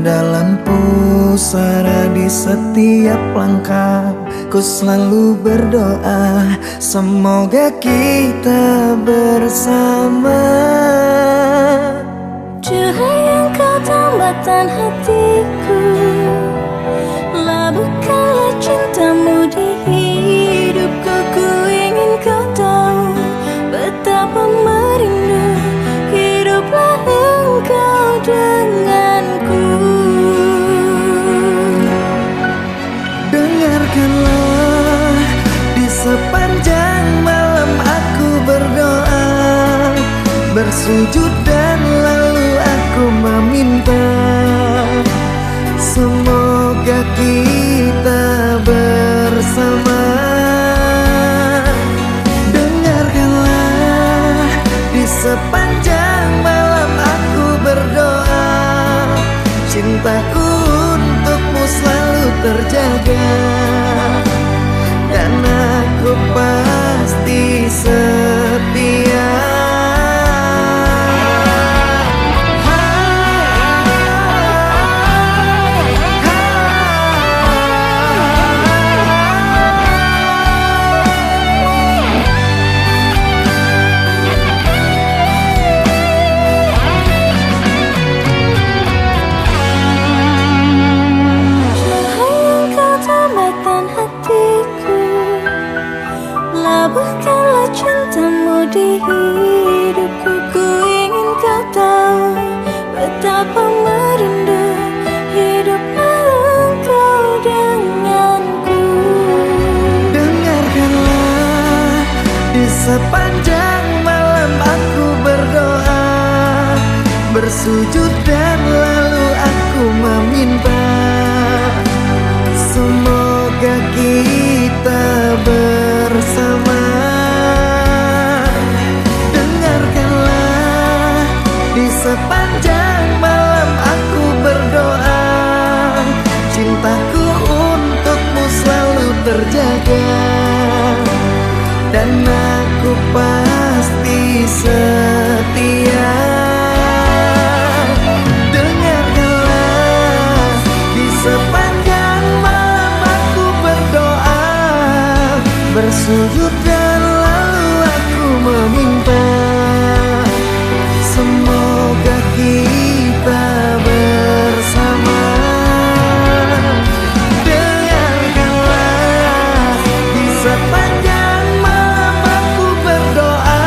dalam pusara di setiap langkah. Ku selalu berdoa semoga kita bersama. Cahaya engkau tambatan hatiku, labuhkanlah cintamu di hidupku. Ku ingin kau tahu betapa merindu hiduplah engkau denganku. Dengarkanlah, di sepanjang malam aku berdoa, bersujud dan lalu aku meminta semoga kita bersama. Dengarkanlah, di sepanjang malam aku berdoa, cintaku untukmu selalu terjaga, dan aku pasti setia. Labuhkanlah cintamu di hidupku. Ku ingin kau tahu betapa merindu hiduplah engkau denganku. Dengarkanlah, di sepanjang malam aku berdoa, bersujud dan lalu aku meminta semoga kita bersama. Dengarkanlah, di sepanjang malam aku berdoa, cintaku untukmu selalu terjaga, dan aku pasti setia. Dengarkanlah, di sepanjang malam aku berdoa, bersujud dan lalu aku meminta semoga kita bersama. Dengarkanlah, di sepanjang malam aku berdoa,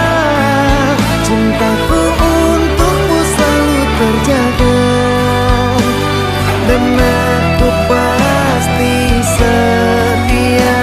cintaku untukmu selalu terjaga, dan aku pasti setia.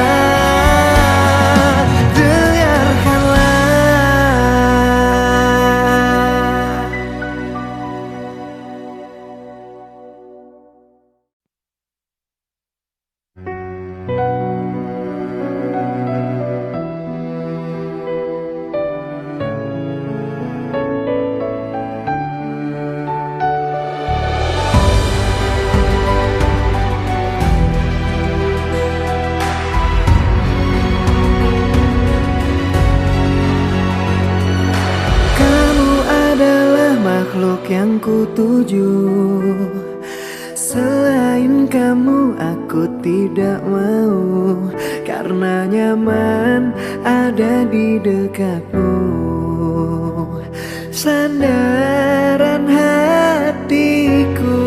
Makhluk yang ku tuju, selain kamu aku tidak mau, karena nyaman ada di dekatmu. Sandaran hatiku,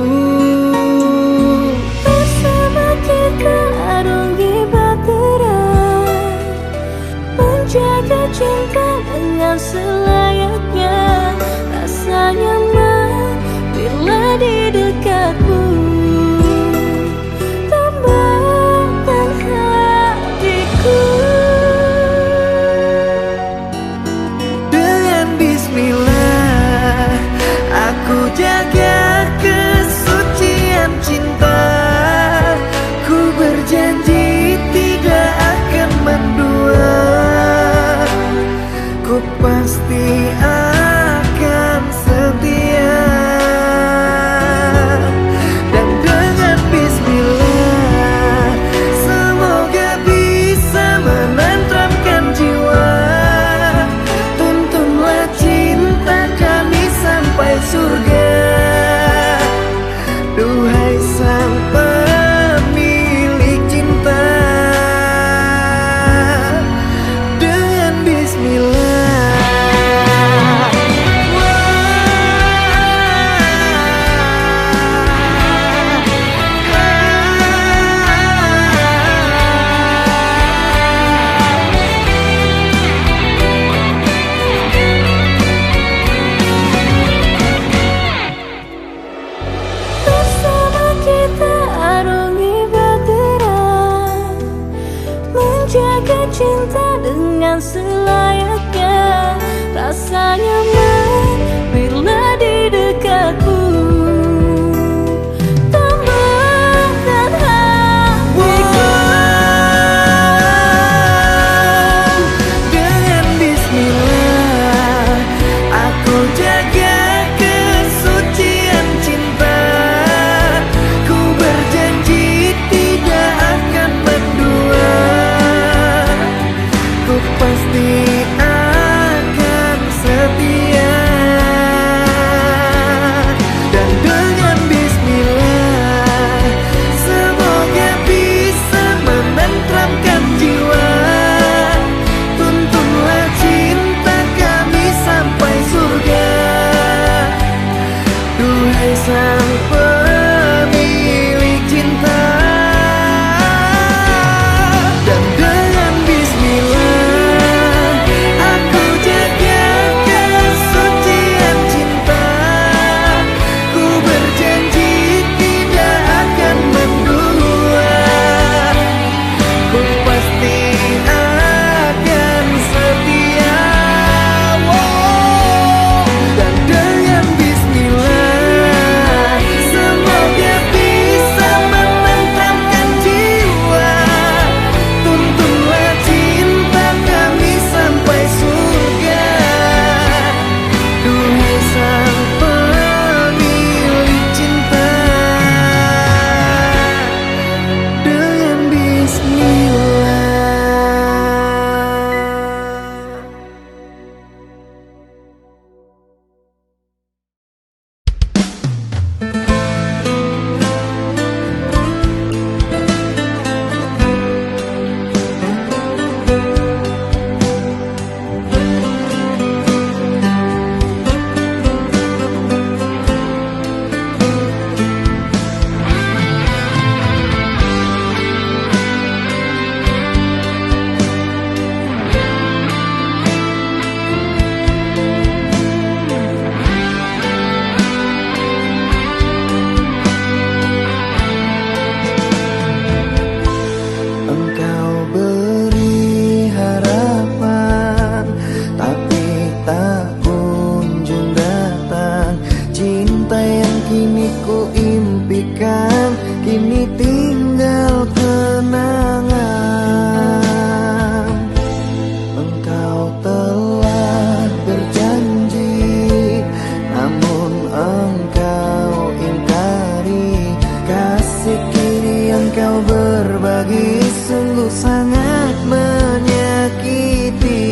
bersama kita arungi bahtera, menjaga cinta dengan selayaknya. Rasa nyaman bila di dekatmu, tambahkan hatiku. dengan bismillah aku jaga cinta dengan selayaknya. Rasa nyaman bila di dekatmu. Temukan hatiku. Dengan bismillah aku jaga kesucian cinta. Ku berjanji tidak akan mendua. Ku pasti akan setia. Dan dengan bismillah semoga bisa menenteramkan jiwa. Tuntunlah cinta kami sampai surga. Duhai sang pemilik cinta. Dan dengan bismillah aku jaga kesucian cinta. Ku berjanji tidak akan mendua. Ku pasti akan setia. Dan dengan bismillah semoga bisa menenteramkan jiwa. Tuntunlah cinta kami sampai surga. Duhai sang pemilik cinta. Dengan bismillah. Engkau beri harapan, tapi tak kunjung datang. Cinta yang kini ku impikan, kini tinggal kenangan. Engkau telah berjanji, namun engkau ingkari. Kasih kini yang kau berbagi sungguh sangat menyakiti.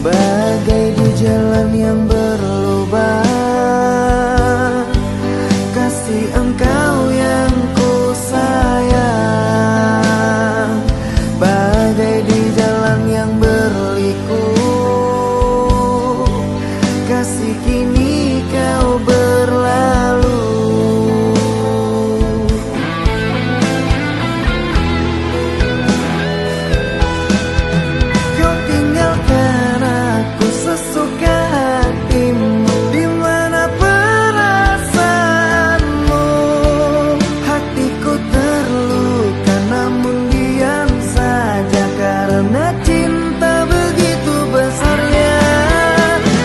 Bagai di jalan yang berlubang, kasih engkau yang ku sayang. Bagai di jalan yang berliku, kasih kini kau berlalu. Kau tinggalkan aku sesuka hatimu. Di mana perasaanmu? Hatiku terluka namun diam saja karena cinta begitu besarnya.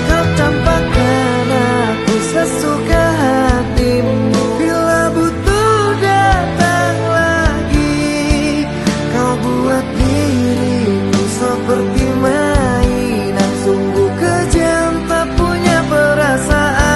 Kau campakkan aku sesuka hatimu. Bila butuh datang lagi, kau buat diriku seperti mainan. Sungguh kejam tak punya perasaan.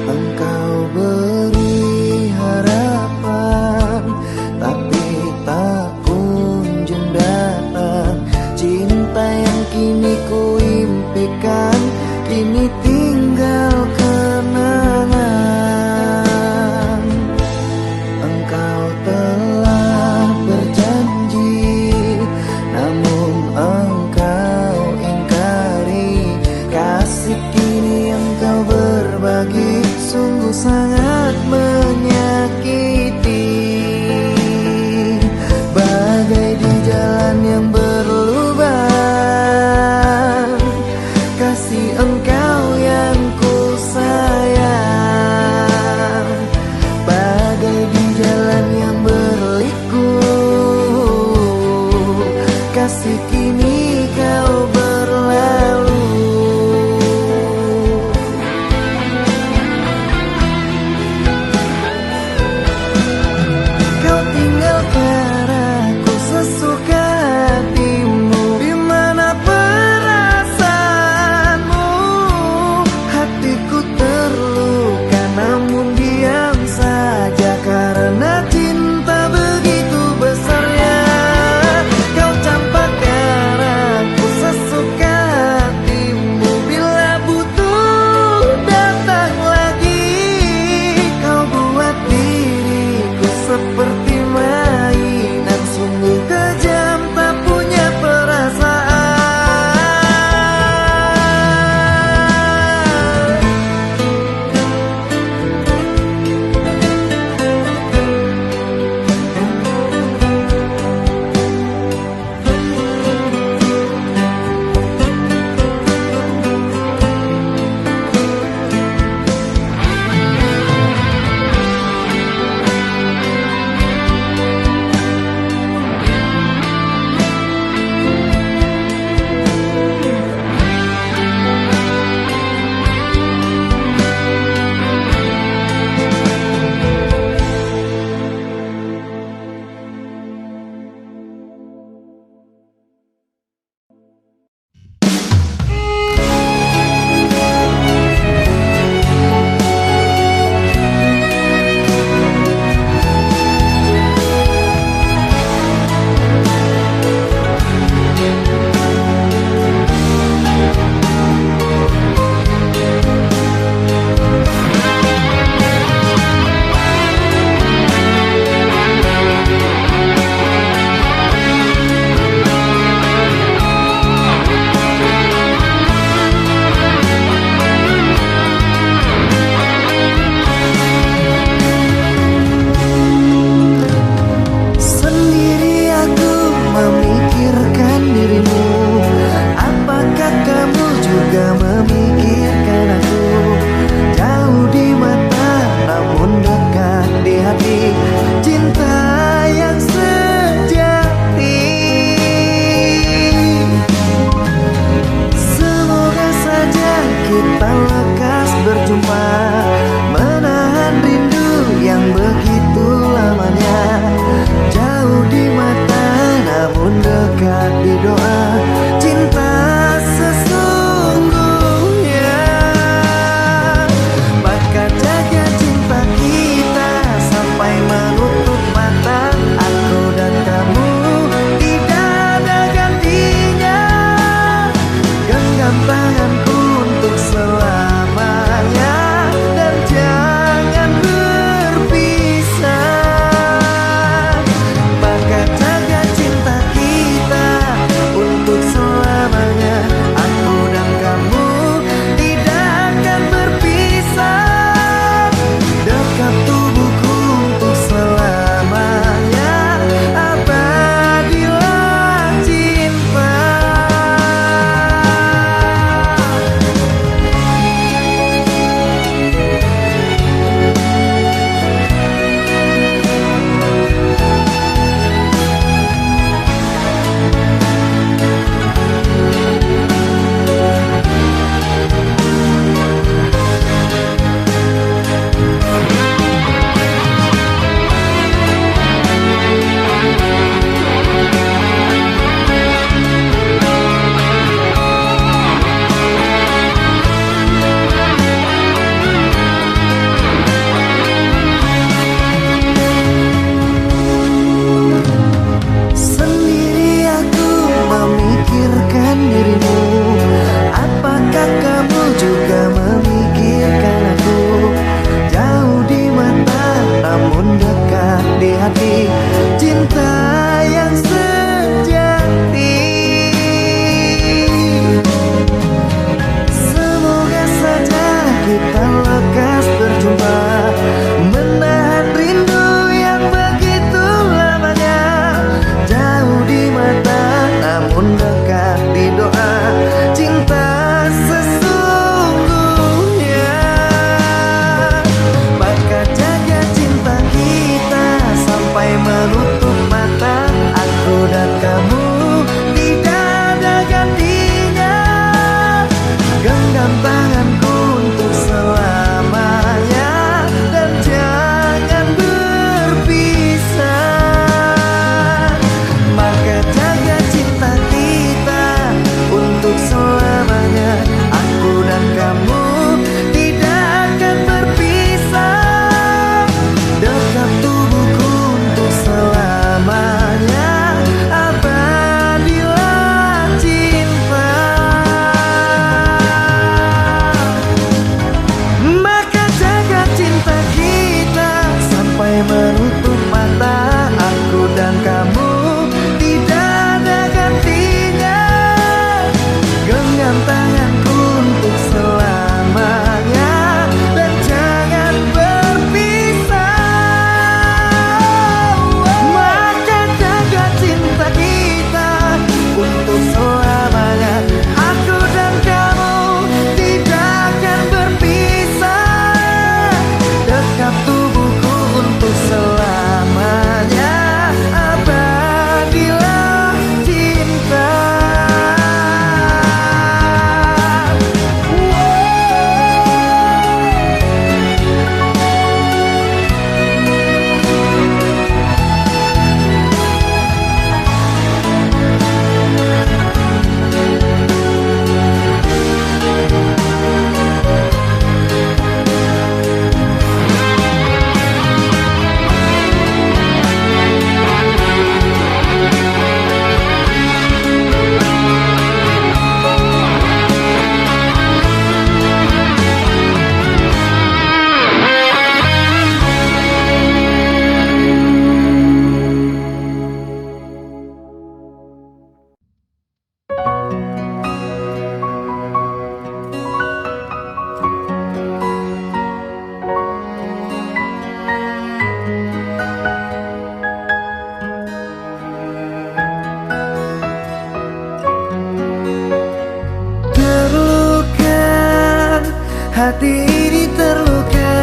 Engkau beri harapan, tapi tak kunjung datang. Cinta yang kini ku impikan, kini tinggal sungguh sangat menyakiti. Bagai di jalan yang berlubang, kasih engkau yang ku sayang. Bagai di jalan yang berliku, kasih kini kau berlalu. Kau tinggalkan aku sesuka hatimu. Di mana perasaanmu? Hatiku terluka namun diam saja karena cinta begitu besarnya. Kau campakkan aku sesuka hatimu. Bila butuh datang lagi, kau buat diriku seperti mainan. Sungguh kejam tak punya perasaan. Sendiri aku memikirkan dirimu. Apakah kamu juga memikirkan aku? Jauh di mata namun dekat di hati. Cinta yang sejati. Semoga saja kita lekas berjumpa, menahan rindu yang begitu lamanya. Jauh di mata namun dekat di doa. Cinta sesungguhnya. Maka jaga cinta kita sampai menutup mata. Aku dan kamu tidak ada gantinya. Genggam tanganku untuk selamanya dan jangan berpisah. Maka jaga cinta kita untuk selamanya. Aku dan kamu tidak akan berpisah. Dekat tubuhku untuk selamanya. Abadilah cinta. Genggam tanganku untuk selamanya dan jangan berpisah. Maka jaga cinta kita untuk selamanya. Aku dan kamu tidak akan berpisah. Dekat tubuhku untuk selamanya. Abadilah cinta. Maka jaga cinta kita sampai menutup mata. Aku dan kamu tidak ada gantinya. Genggam tanganku untuk selamanya dan jangan berpisah. Maka jaga cinta kita untuk selamanya. Aku dan kamu tidak akan berpisah. Dekat tubuhku untuk selamanya. Abadilah cinta. Terluka, hati ini terluka.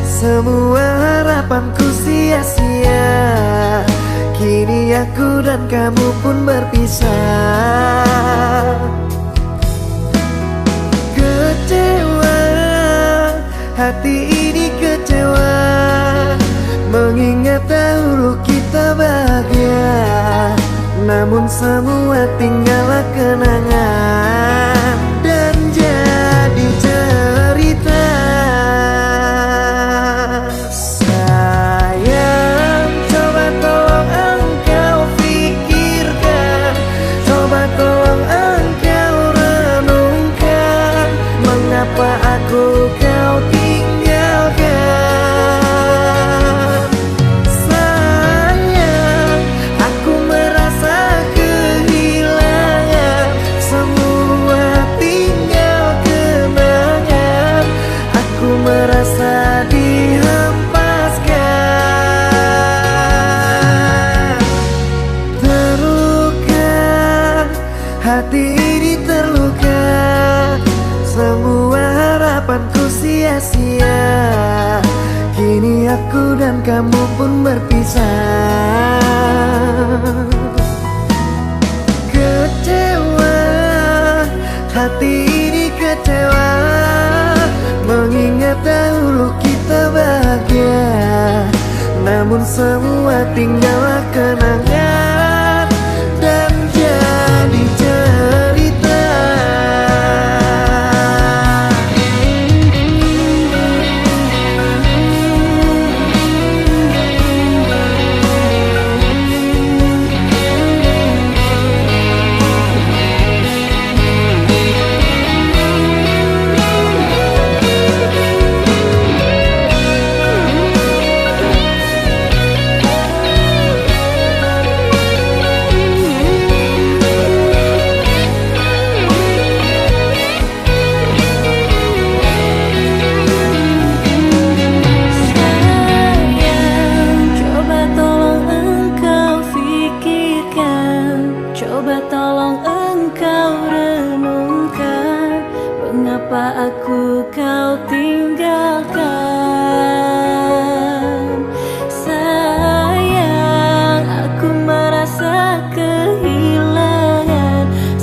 Semua harapanku sia-sia. Kini aku dan kamu pun berpisah. Kecewa, hati ini kecewa. Mengingat dahulu kita bahagia. Namun semua tinggallah kenangan dan jadi cerita. Sayang, coba tolong engkau pikirkan. Coba tolong engkau renungkan. Mengapa aku kau tinggalkan? Sayang, aku merasa kehilangan. Semua tinggal kenangan. Aku merasa dihempaskan. Terluka, hati ini terluka. Semua harapanku sia-sia. Kini aku dan kamu pun berpisah. Kecewa, hati ini kecewa. Mengingat dahulu kita bahagia. Namun semua tinggallah kenangan dan jadi cerita.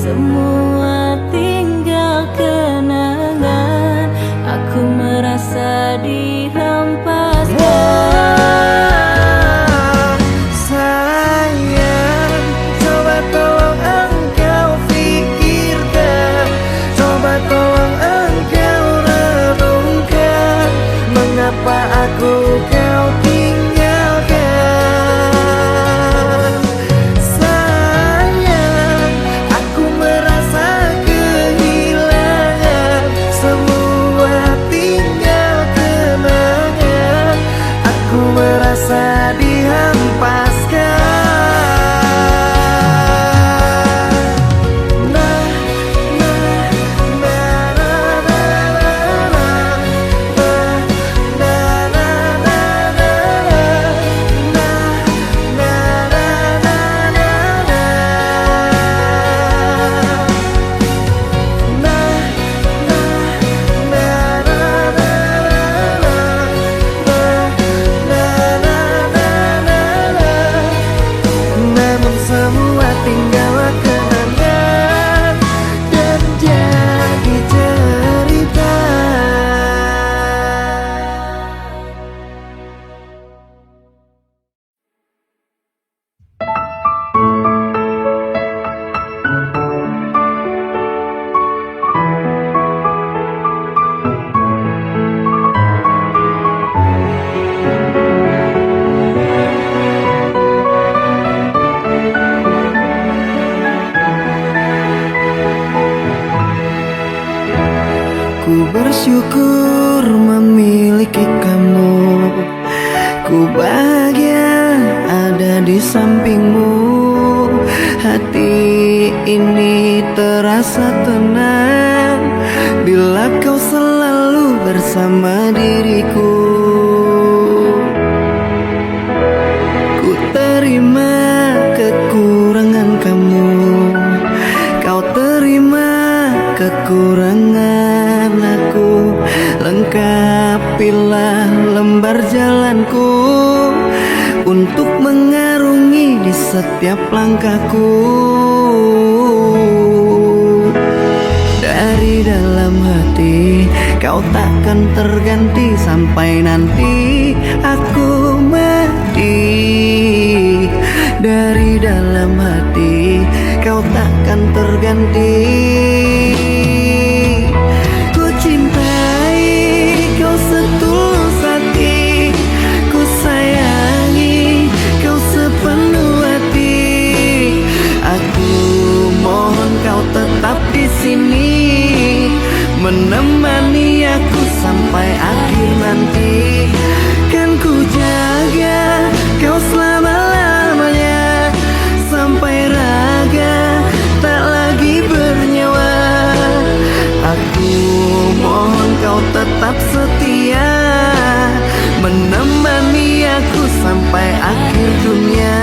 Semua tinggal kenangan. Ku bersyukur memiliki kamu. Ku bahagia ada di sampingmu. Hati ini terasa tenang bila kau selalu bersama diriku. Ku terima kekurangan kamu, kau terima kekurangan aku. Lengkapilah lembar jalanku untuk mengarungi di setiap langkahku. Dari dalam hati kau takkan terganti sampai nanti aku mati. Dari dalam hati kau takkan terganti. Ku cintai kau setulus hati, ku sayangi kau sepenuh hati. Aku mohon kau tetap di sini, menemani aku sampai akhir nanti. Kan ku jaga kau selama-lamanya, sampai raga tak lagi bernyawa. Aku mohon kau tetap setia, menemani aku sampai akhir dunia.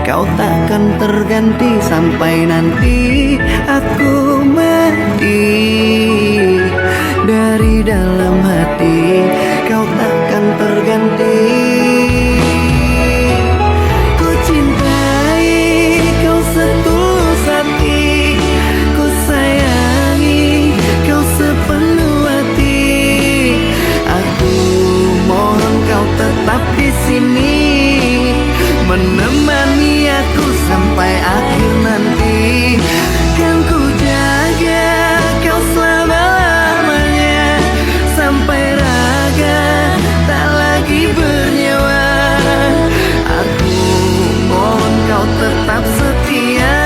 Kau takkan terganti sampai nanti aku mati. Dari dalam hati kau takkan terganti. Ku cintai kau setulus hati, ku sayangi kau sepenuh hati. Aku mohon kau tetap di sini, menemani aku sampai akhir nanti. Kan ku jaga kau selama-lamanya, sampai raga tak lagi bernyawa. Aku mohon kau tetap setia,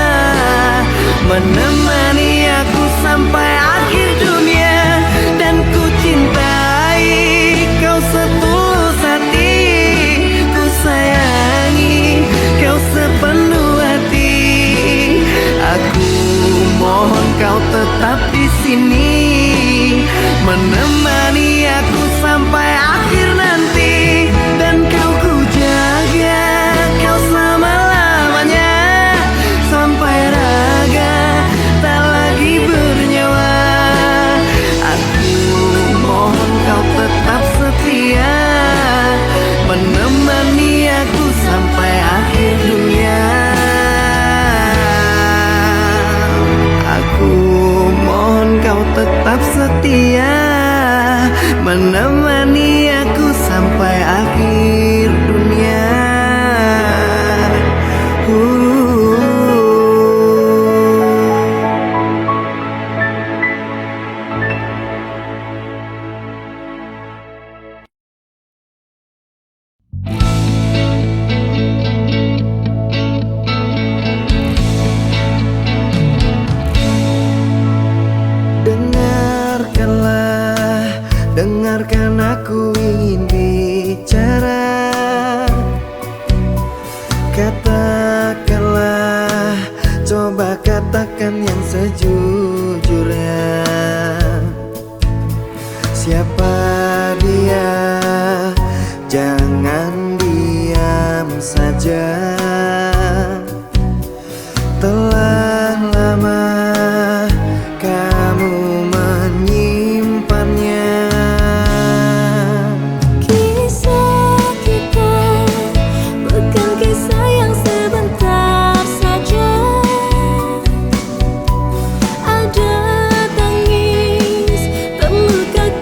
menemani aku sampai akhir dunia. Dan ku cintai kau setulus hati, ku sayangi kau sepenuh hati. Aku mohon kau tetap di sini, menemani aku sampai akhir nanti. Dan kau ku jaga kau selama-lamanya, sampai raga tak lagi bernyawa. Aku mohon kau tetap setia, menemani aku sampai akhir dunia. Aku mohon kau tetap setia, menemani aku sampai akhir dunia. Dengarkan aku ingin bicara. Katakanlah, coba katakan yang sejujurnya. Siapa dia? Jangan diam saja. Telah lama kamu menyimpannya. Kisah kita bukan kisah yang sebentar saja. Ada tangis, terluka,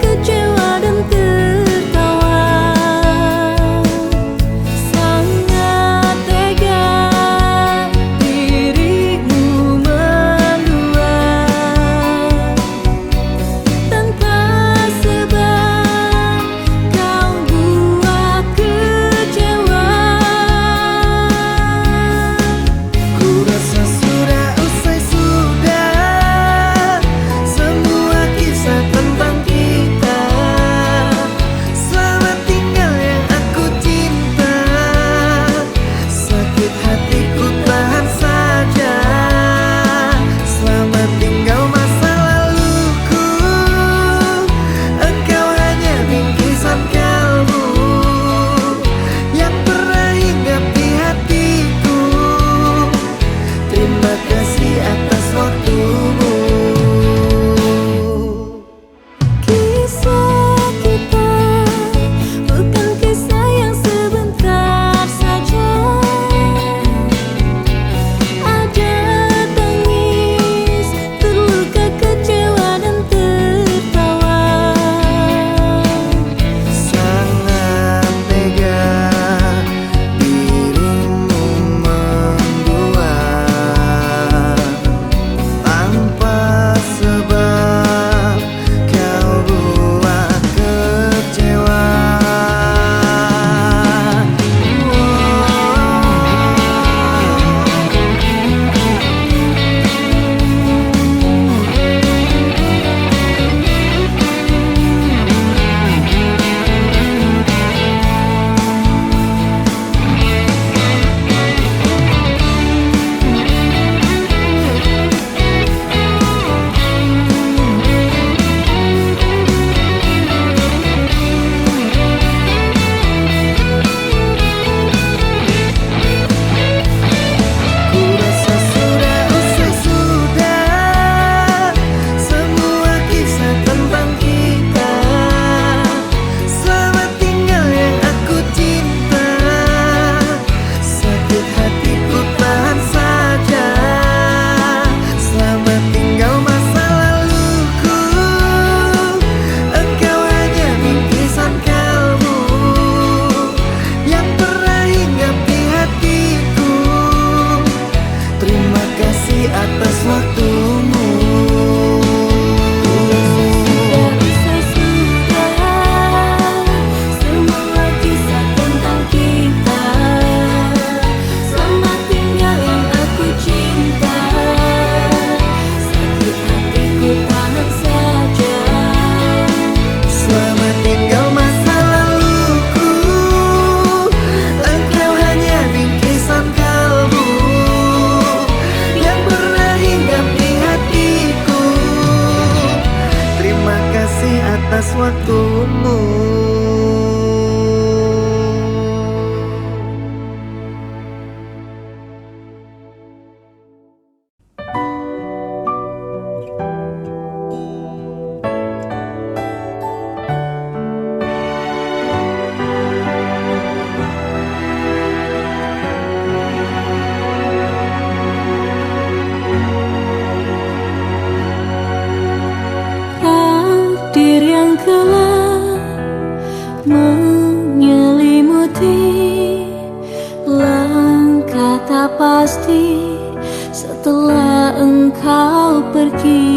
atas waktumu. Takdir yang gelap menyelimuti, langkah tak pasti setelah engkau pergi.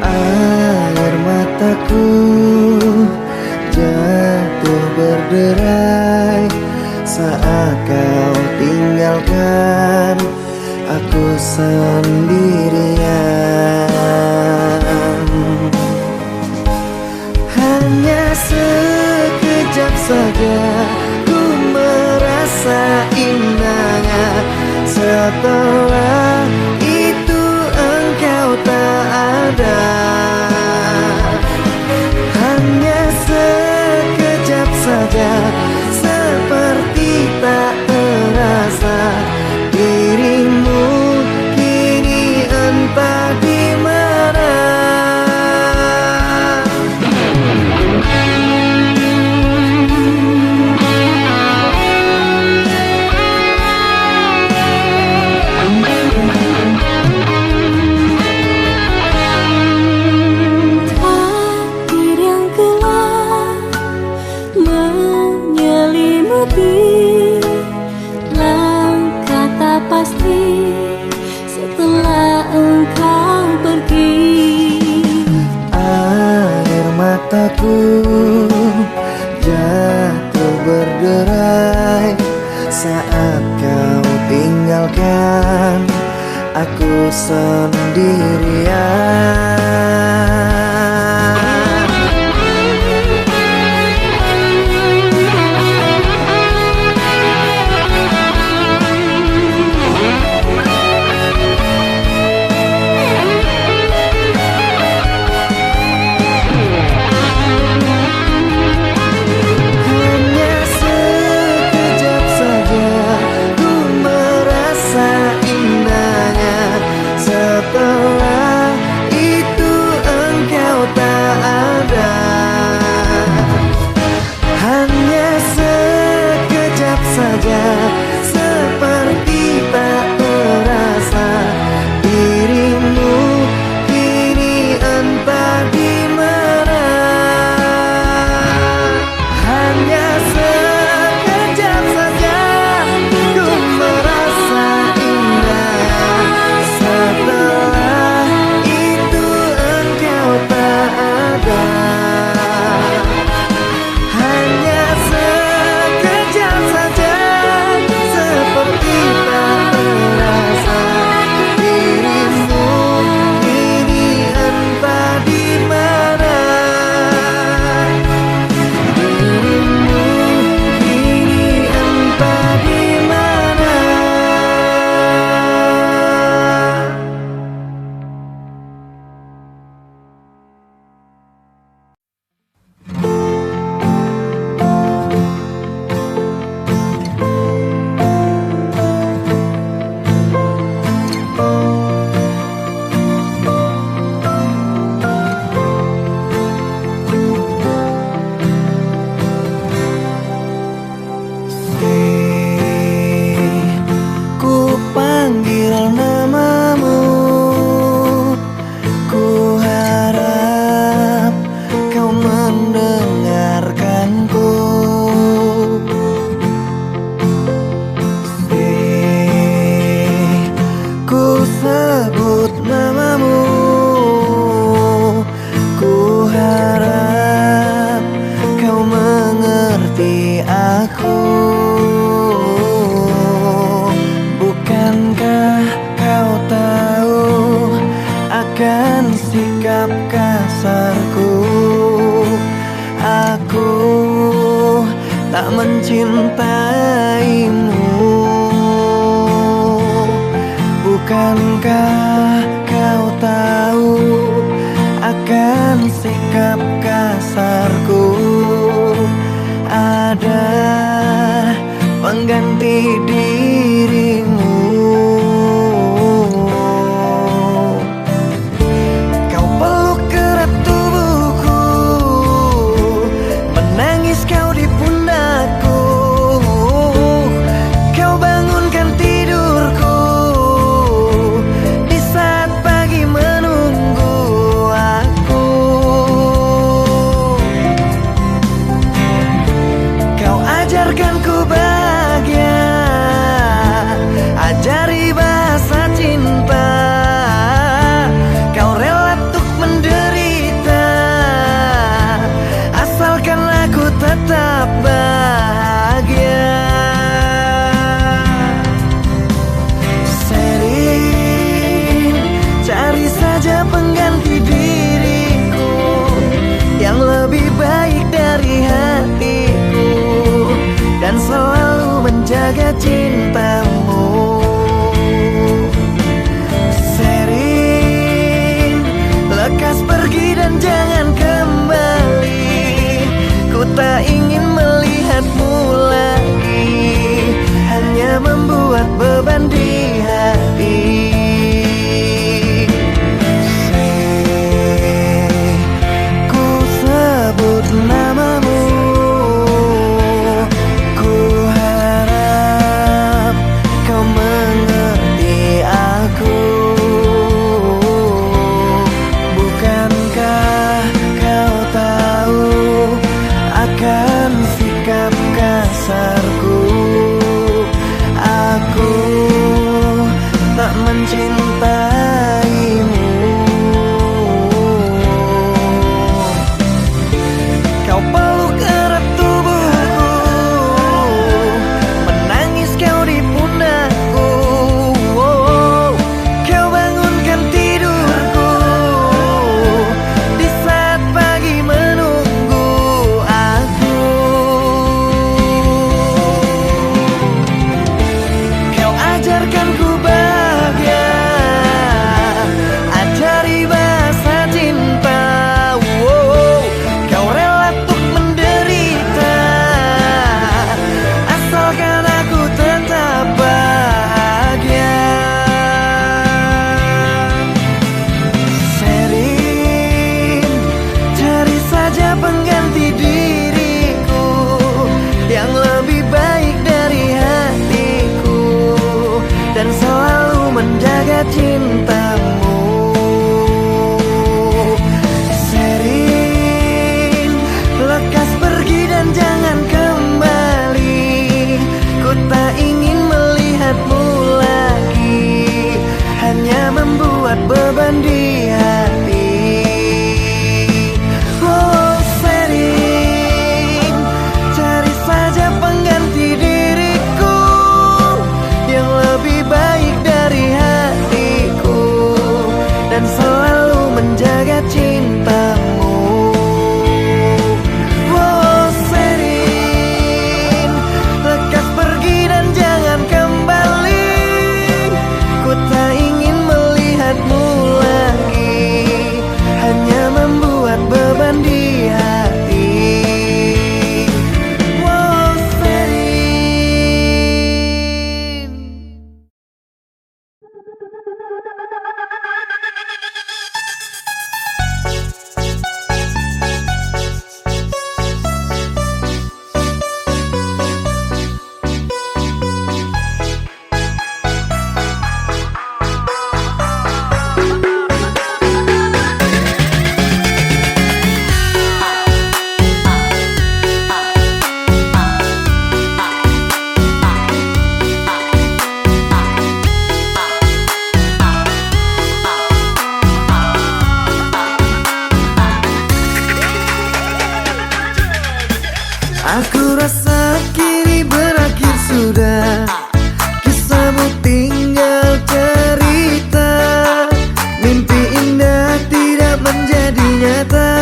Air mataku jatuh berderai saat kau tinggalkan aku sendirian. Hanya sekejap saja ku merasa indahnya, setelah itu engkau tak ada. Hanya sekejap saja seperti tak terasa, dirimu kini entah di mana. Takdir yang gelap menyelimuti, langkah tak pasti setelah engkau pergi. Air mataku jatuh berderai saat kau tinggalkan aku sendirian. Hanya sekejap saja ku merasa indahnya, setelah itu engkau tak ada. Hanya sekejap saja seperti tak terasa, dirimu kini entah di mana. Hanya sekejap saja ku merasa indah, setelah itu engkau tak ada. Hanya sekejap saja seperti tak terasa, dirimu kini entah di mana. Dirimu kini entah di mana. Ku panggil namamu, ku harap kau mendengarkanku. Ku sebut namamu, ku harap kau mengerti aku. Bukankah kau tahu akan sikap kasarku? Aku tak mencintaimu. Bukankah kau tahu tega cintamu. Oh Sherin, lekas pergi dan jangan kembali. Ku tak ingin melihatmu lagi, hanya membuat beban di hati. Oh Sherin. Aku rasa kini berakhir sudah, kisahmu tinggal cerita. Mimpi indah tidak menjadi nyata,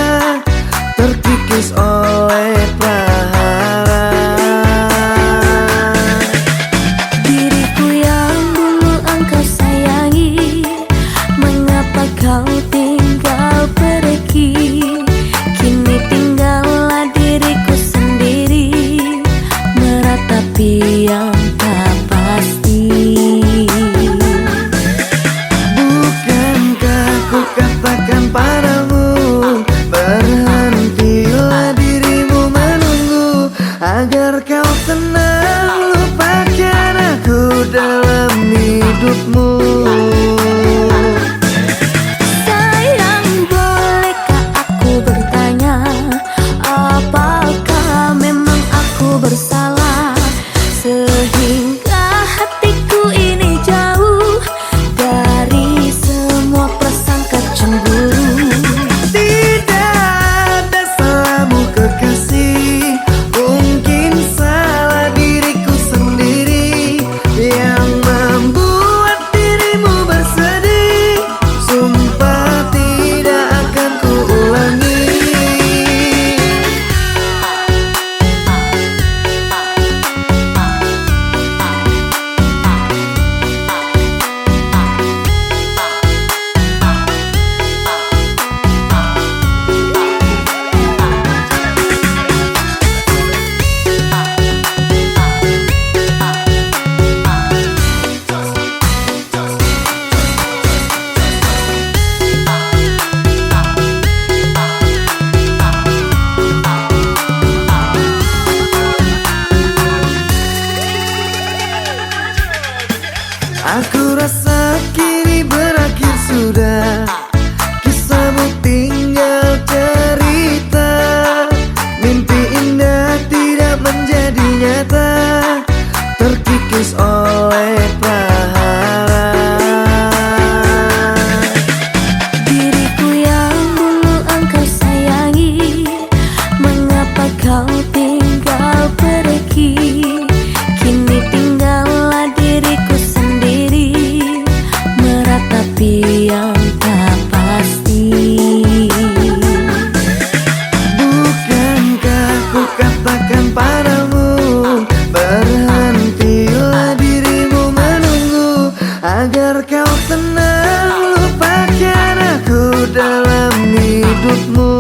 terkikis oleh prahara. Diriku yang dulu engkau sayangi, mengapa kau tinggal pergi? Kini tinggallah diriku sendiri, meratapi yang tak pasti. Bukankah ku katakan padamu, berhentilah dirimu menunggu, agar kau tenang lupakan aku dalam hidupmu. Sayang, bolehkah aku bertanya, apakah memang aku bersalah sehingga hatiku ini jauh dari semua prasangka cemburu? Tidak ada salahmu kekasih, mungkin salah diriku sendiri yang membuat dirimu bersedih. Sumpah tidak akan kuulangi. Aku rasa kini berakhir sudah, kisahmu tinggal cerita. Mimpi indah tidak menjadi nyata, terkikis oleh prahara. Diriku yang dulu engkau sayangi, mengapa kau tinggal pergi? Kini tinggallah diriku sendiri, meratapi yang tak pasti. Bukankah ku katakan padamu, berhentilah dirimu menunggu, agar kau tenang lupakan aku dalam hidupmu.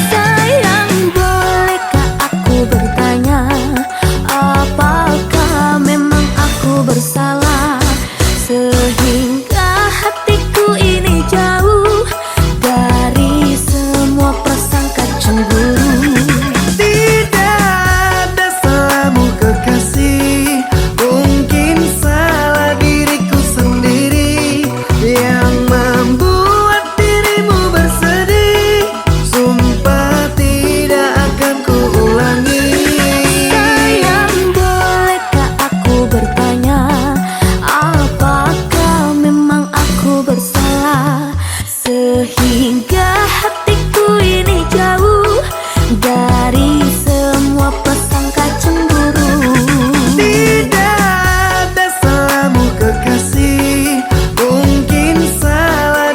Sayang, bolehkah aku bertanya, apakah memang aku bersalah sehingga hatiku ini jauh dari semua prasangka cemburu? Tidak ada salahmu kekasih, mungkin salah diriku sendiri yang membuat dirimu bersedih. Sumpah tidak akan kuulangi. Sayang, bolehkah aku bertanya, apakah memang aku bersalah sehingga hatiku ini jauh dari semua prasangka cemburu? Tidak ada salahmu kekasih, mungkin salah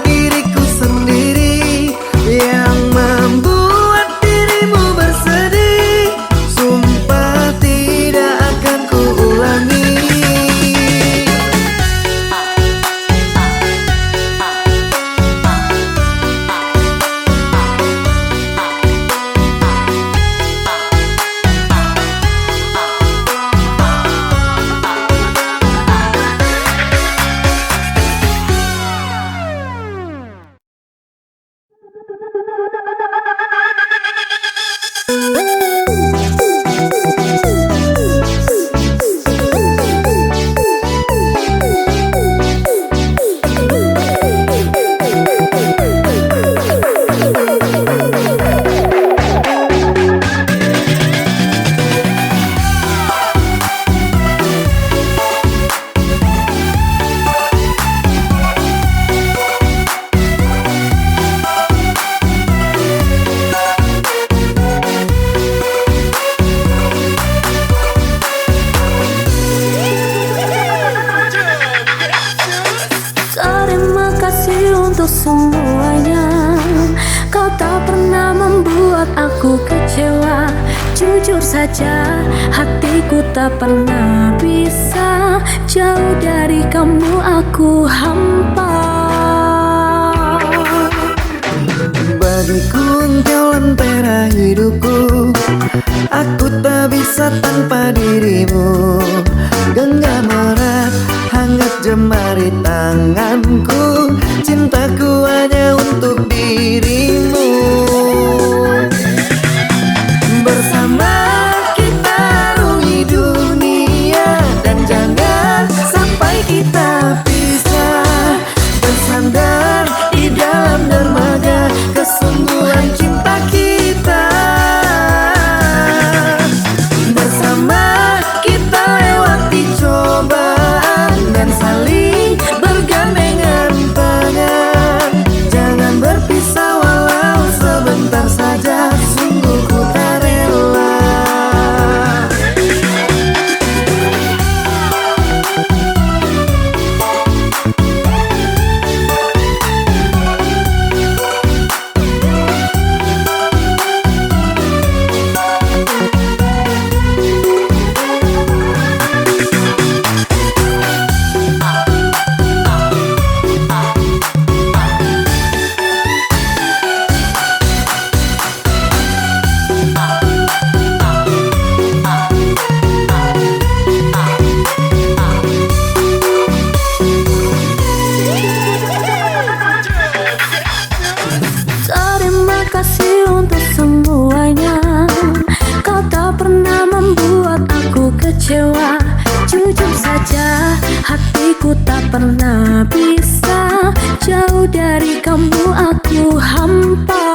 kasih untuk semuanya. Kau tak pernah membuat aku kecewa. Jujur saja, hatiku tak pernah bisa. Jauh dari kamu aku hampa. Bagiku engkau lentera hidupku, aku tak bisa tanpa dirimu. Genggam erat, hangat jemari tanganku, cintaku hanya untuk dirimu. Bersama kita arungi dunia, dan jangan sampai kita pisah. Bersandar di dalam dermaga kesungguhan cinta kita. Bersama kita lewati cobaan dan saling bergandengan tangan. Jangan berpisah walau sebentar saja, sungguh ku tak rela. Terima kasih untuk semuanya. Kau tak pernah membuat aku kecewa. Jujur saja, hatiku tak pernah bisa. Jauh dari kamu aku hampa.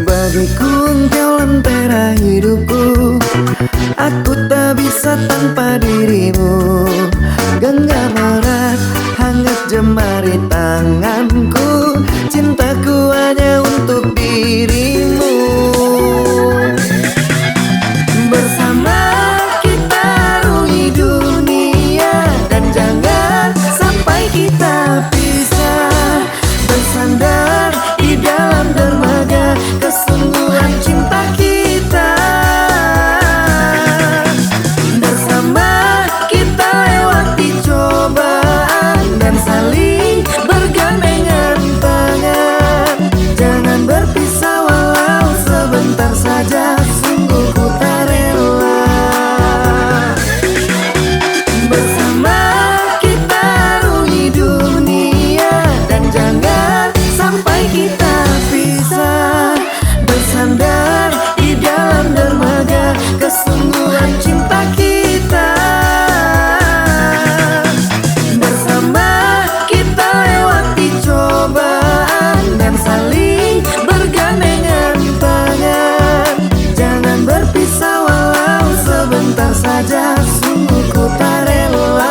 Bagiku engkau lentera hidupku, aku tak bisa tanpa dirimu. Genggam erat, hangat jemari tanganku, cintaku hanya untuk dirimu. Bersama kita arungi dunia, dan jangan sampai kita pisah. Bersandar di dalam dermaga kesungguhan cinta kita. Bersama kita lewati cobaan dan saling bergandengan tangan. Jangan berpisah walau sebentar saja, sungguh ku tak rela. Bersama kita arungi dunia, dan jangan sampai kita pisah. Bersandar di dalam dermaga kesungguhan cinta kita. Bersama kita lewati cobaan dan saling bergandengan tangan. Jangan berpisah walau sebentar saja, sungguh ku tak rela.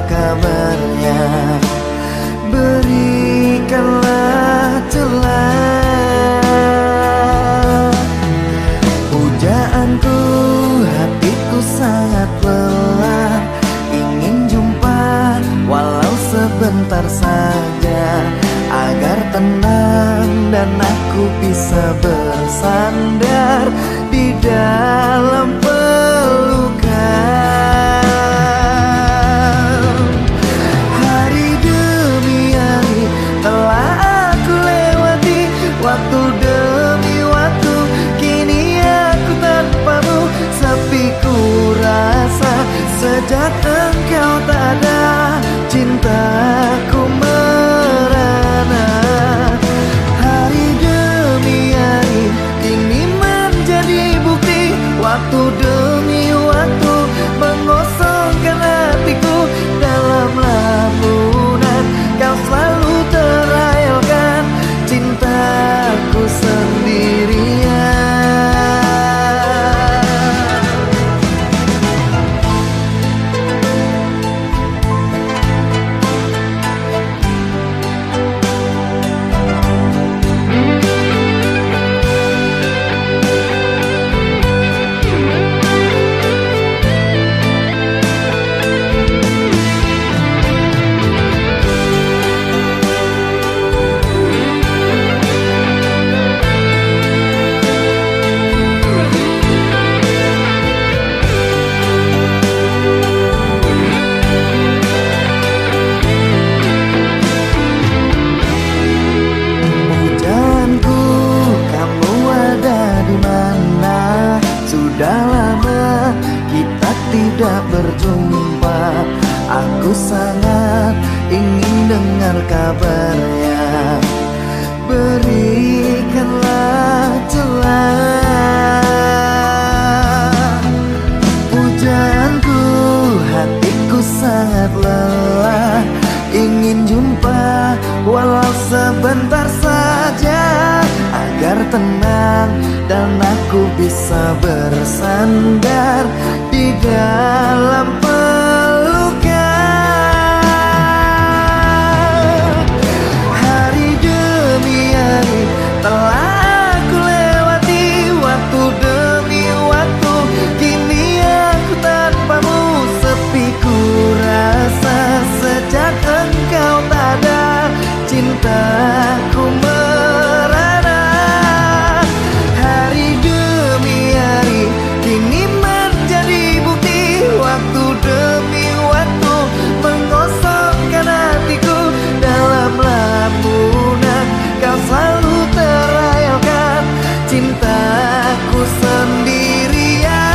kabarnya, berikanlah celah. Pujaanku, hatiku sangat lelah, ingin jumpa sebentar saja, agar tenang dan aku bisa bersandar di dalam pelukan. Hari demi hari telah aku lewati, waktu demi waktu kini aku tanpamu. Sepi ku rasa sejak engkau tak ada, cintaku merana. Hari demi hari kini menjadi bukti, waktu demi waktu mengosongkan hatiku. Dalam lamunan kau selalu terayalkan cintaku sendirian. Sudah lama kita tidak berjumpa, aku sangat ingin dengar kabarnya. Berikanlah celah pujaanku, hatiku sangat lelah, ingin jumpa walau sebentar saja, agar tenang dan aku bisa bersandar di dalam pelukan. Hari demi hari telah aku lewati, waktu demi waktu kini aku tanpamu. Sepi ku rasa sejak engkau tak ada, cintaku merana. Hari demi hari kini menjadi bukti, waktu demi waktu mengosongkan hatiku. Dalam lamunan kau selalu terayalkan cintaku sendirian.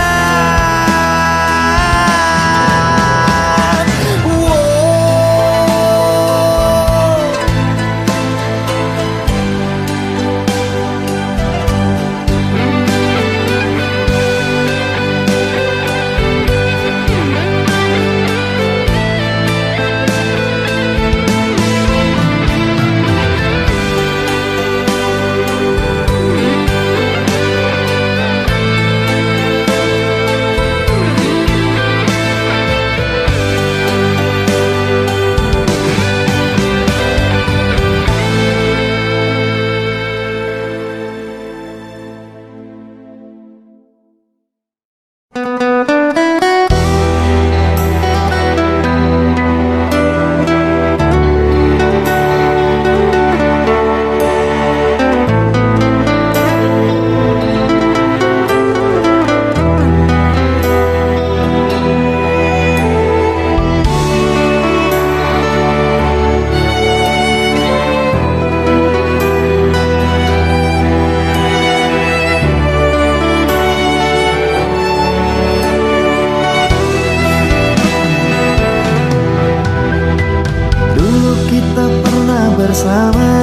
Bersama,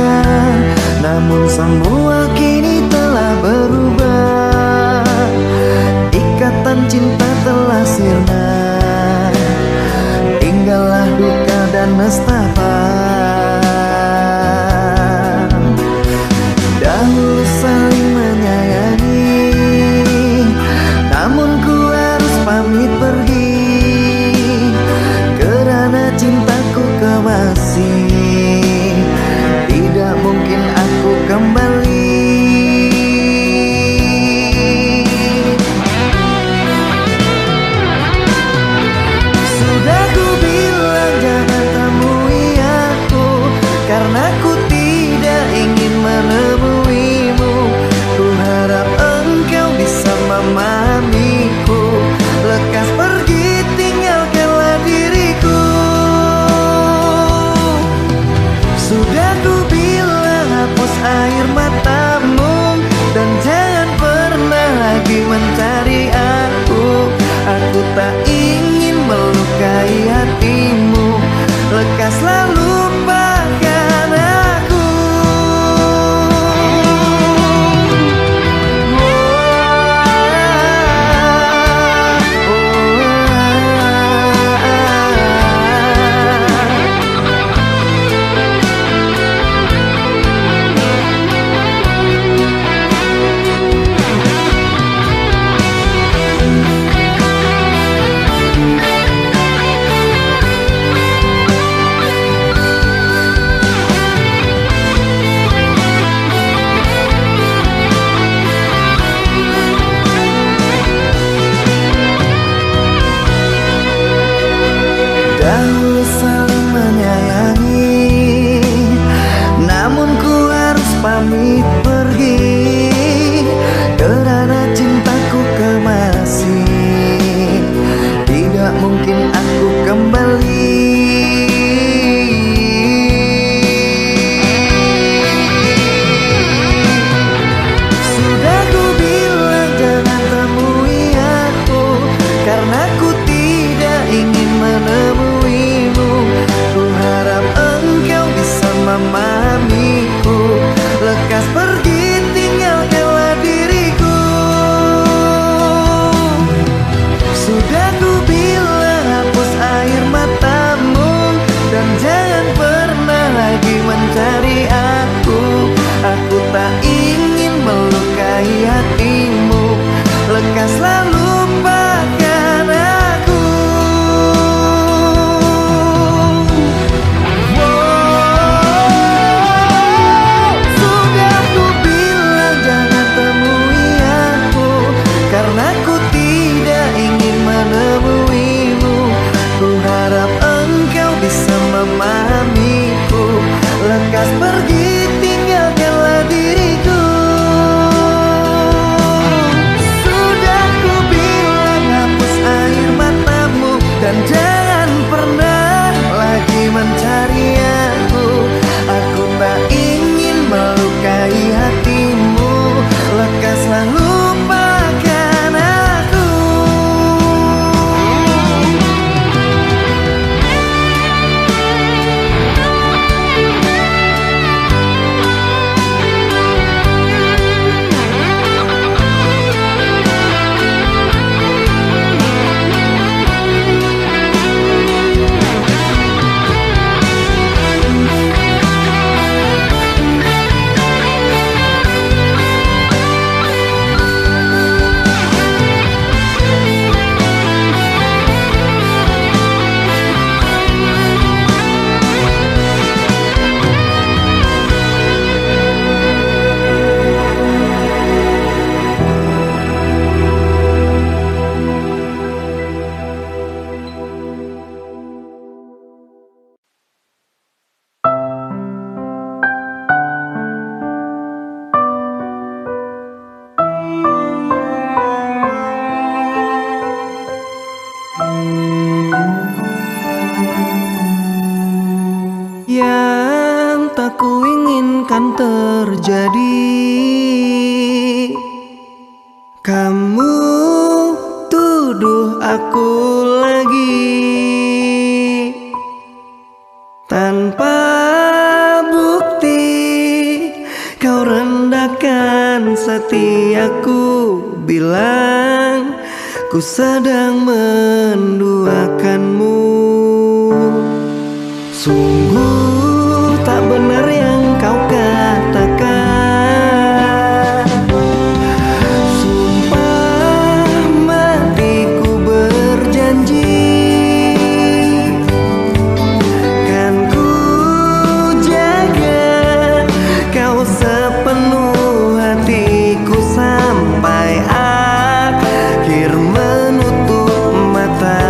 namun semua kini telah berubah. Ikatan cinta telah sirna, tinggallah duka dan nestapa. Dahulu saling menyayangi, namun ku harus pamit pergi, karena cintaku kau masih tidak mungkin aku kembali. Sudah ku bilang jangan temui aku, mencari aku. Aku tak ingin melukai hatimu, lekaslah lupakan aku. Dahulu saling menyayangi, namun ku harus pamit pergi karena cintaku kemasi. Tidak mungkin aku kembali. Sudah ku bilang jangan temui aku, karena ku tidak ingin menemuimu. Ku harap engkau bisa memahamiku, lekas pergi tinggalkanlah diriku. Sudah ku bilang hapus air matamu, dan jangan pernah lagi mencari aku. Aku tak ingin melukai hatimu, lekaslah lupakan aku. Sudah ku bilang jangan temui aku, karena ku tidak ingin menemuimu. Ku harap engkau bisa memahamiku, lekas pergi tinggalkanlah diriku. Sudah ku bilang hapus air matamu, dan jangan pernah lagi mencari aku. Aku tak ingin melukai hatimu, lekaslah lupakan aku. Yang tak kuinginkan terjadi, kamu tuduh aku lagi tanpa bukti. Kau rendahkan setiaku, bilang ku sedang menduakanmu. Sungguh tak benar yang kau katakan. Sumpah matiku berjanji, kan ku jaga kau sepenuh hatiku sampai akhir menutup mata.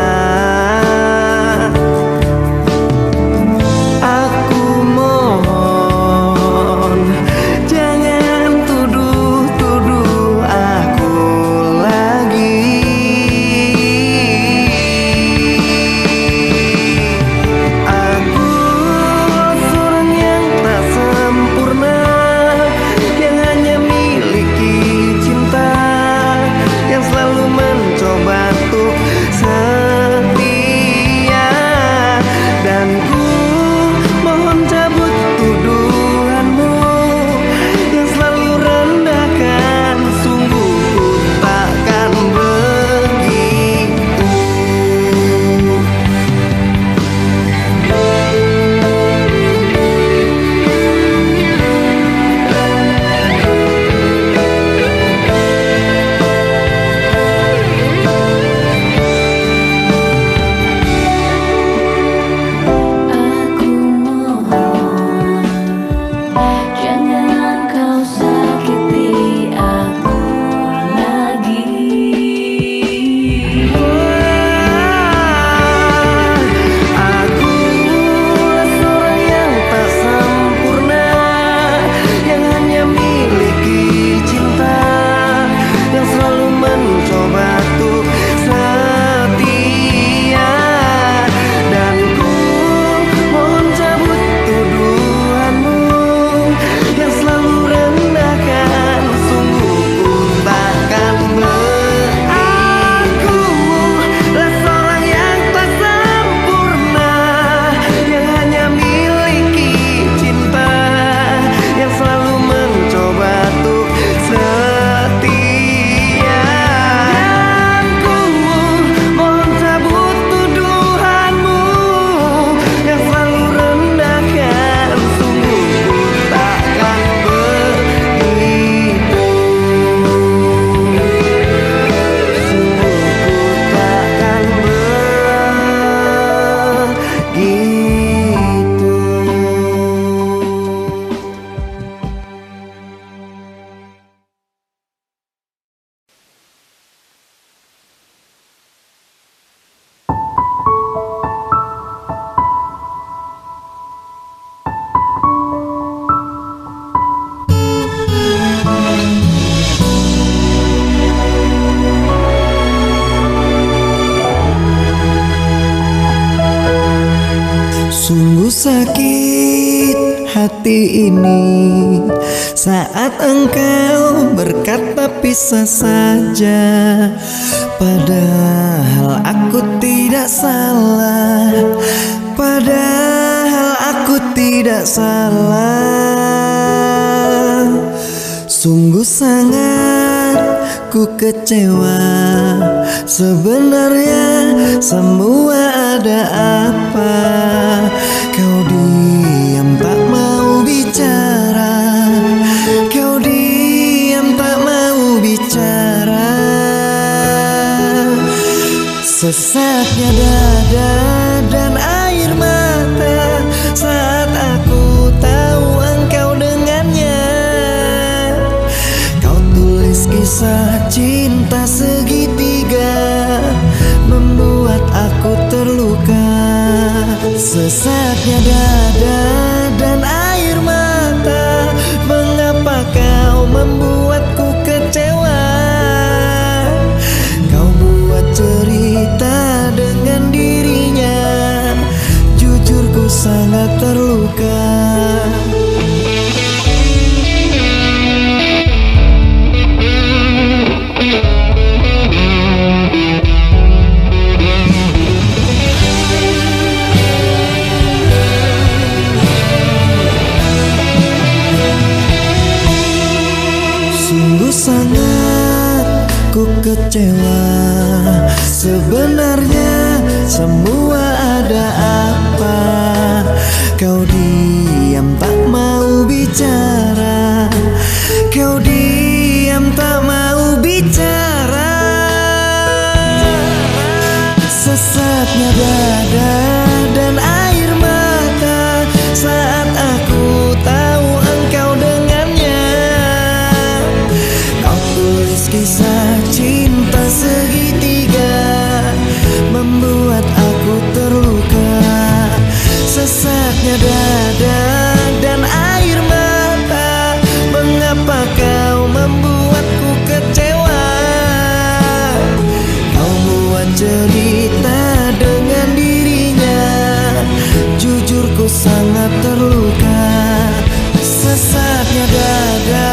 Sungguh sakit hati ini saat engkau berkata pisah saja, padahal aku tidak salah, padahal aku tidak salah. Sungguh sangat ku kecewa, sebenarnya semua ada apa? Kau diam tak mau bicara, kau diam tak mau bicara. Sesaknya dada dan air mata saat aku tahu engkau dengannya. Kau tulis kisah cinta segitiga, membuat aku terluka. Sesaknya dada dan air mata, mengapa kau membuatku kecewa? Kau buat cerita dengan dirinya, jujur ku sangat terluka. Sungguh sangat ku kecewa, sebenarnya semua ada apa? Kau diam tak mau bicara, kau diam tak mau bicara. Sesaknya dada dan air mata saat aku tahu engkau dengannya. Kau tulis kisah cinta segitiga, membuat aku terluka. Sesaknya dada dan air mata, mengapa kau membuatku kecewa? Kau buat cerita dengan dirinya, jujur ku sangat terluka. Sesaknya dada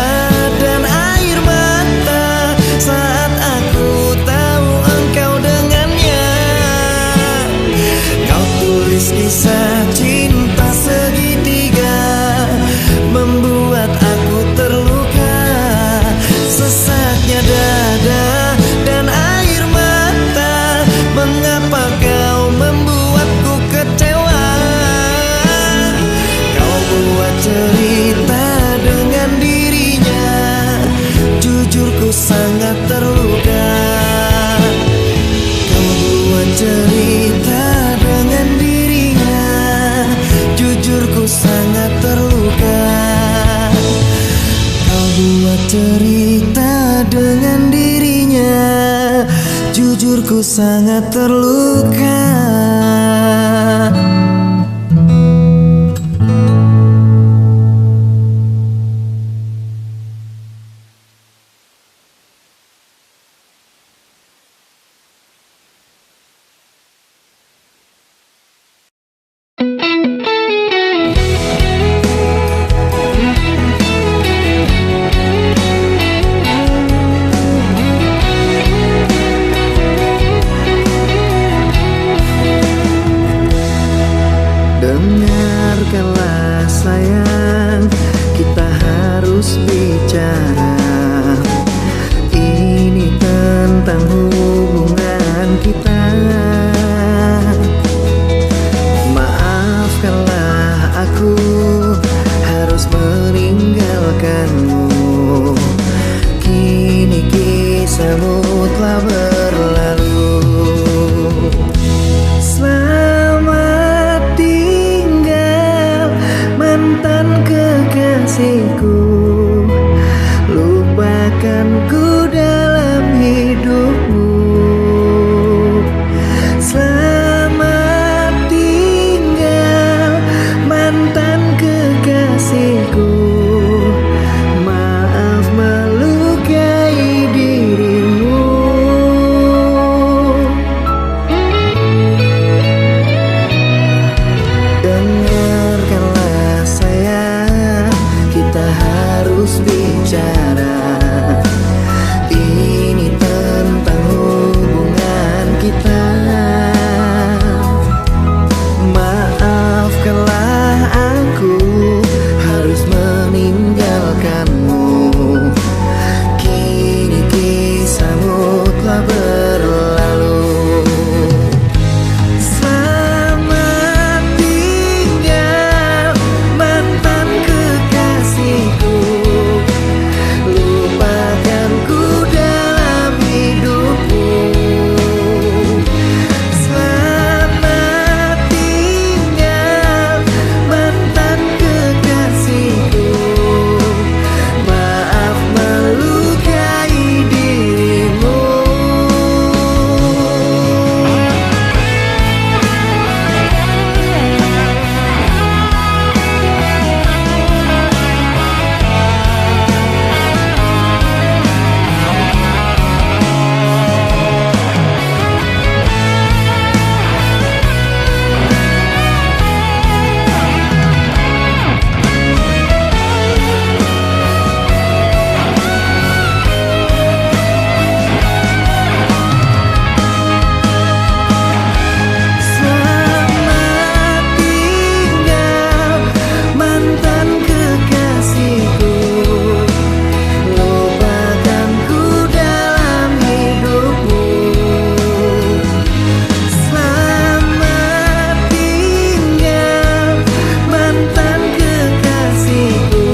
dan air mata saat aku tahu engkau dengannya. Kau tulis kisah cinta segitiga, membuat aku terluka. Sesaknya dada dan air mata, mengapa kau membuatku kecewa? Kau buat cerita dengan dirinya, jujur ku sangat terluka. Kau buat cerita dengan dirinya, jujur ku sangat terluka. Kau buat cerita dengan dirinya, jujur ku sangat terluka. Dengarkanlah sayang, kita harus bicara. Ini tentang hubungan kita. Maafkanlah aku harus meninggalkanmu. Kini kisahmu telah berlalu. Selamat tinggal mantan kekasihku, lupakanku dalam hidupmu. Selamat tinggal mantan Dengarkanlah sayang, kita harus bicara. Ini tentang hubungan kita. Maafkanlah aku harus meninggalkanmu. Kini kisahmu telah berlalu. Selamat tinggal mantan kekasihku. Lupakanku dalam hidupmu. Selamat tinggal mantan kekasihku. Maaf melukai dirimu. Selamat tinggal mantan kekasihku. Lupakanku dalam hidupmu. Selamat tinggal mantan kekasihku.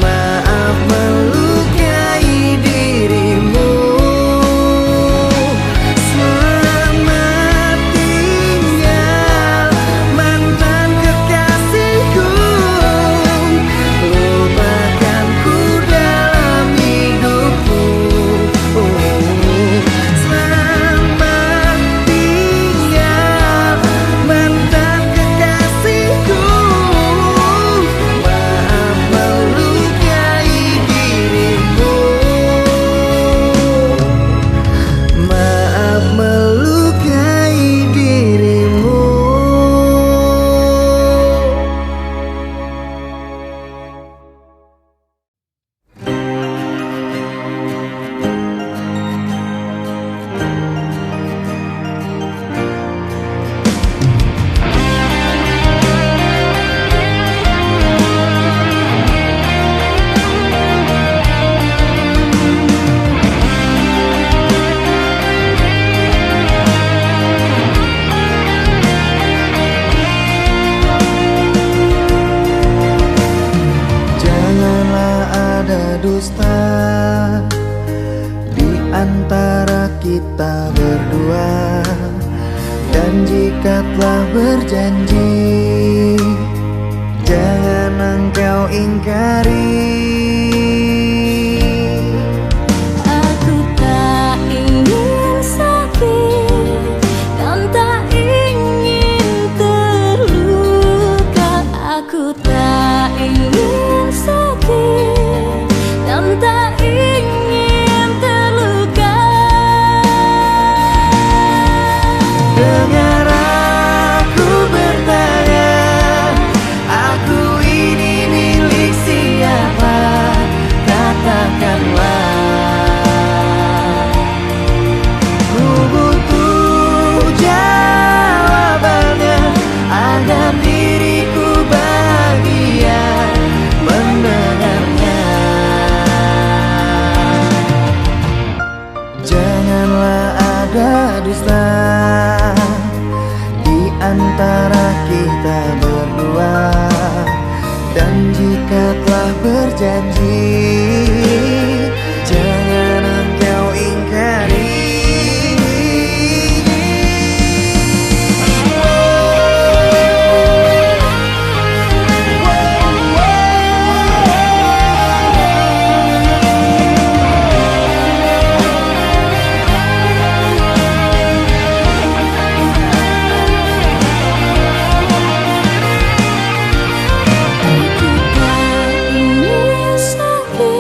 Maaf melukai dirimu. Selamat tinggal mantan kekasihku. Lupakanku dalam hidupmu. Selamat tinggal mantan kekasihku. Maaf melukai dirimu. Maaf melukai dirimu. Janganlah ada dusta di antara kita berdua. Dan jika telah berjanji, jangan engkau ingkari. Aku tak ingin sakit dan tak ingin terluka. Aku tak ingin sakit dan tak ingin terluka. Dengar aku bertanya, aku ini milik siapa? Katakanlah. Ku butuh jawabannya agar diriku bahagia mendengarnya. Janganlah ada dusta di antara kita berdua. Dan jika telah berjanji, jangan engkau ingkari. Aku tak ingin sakit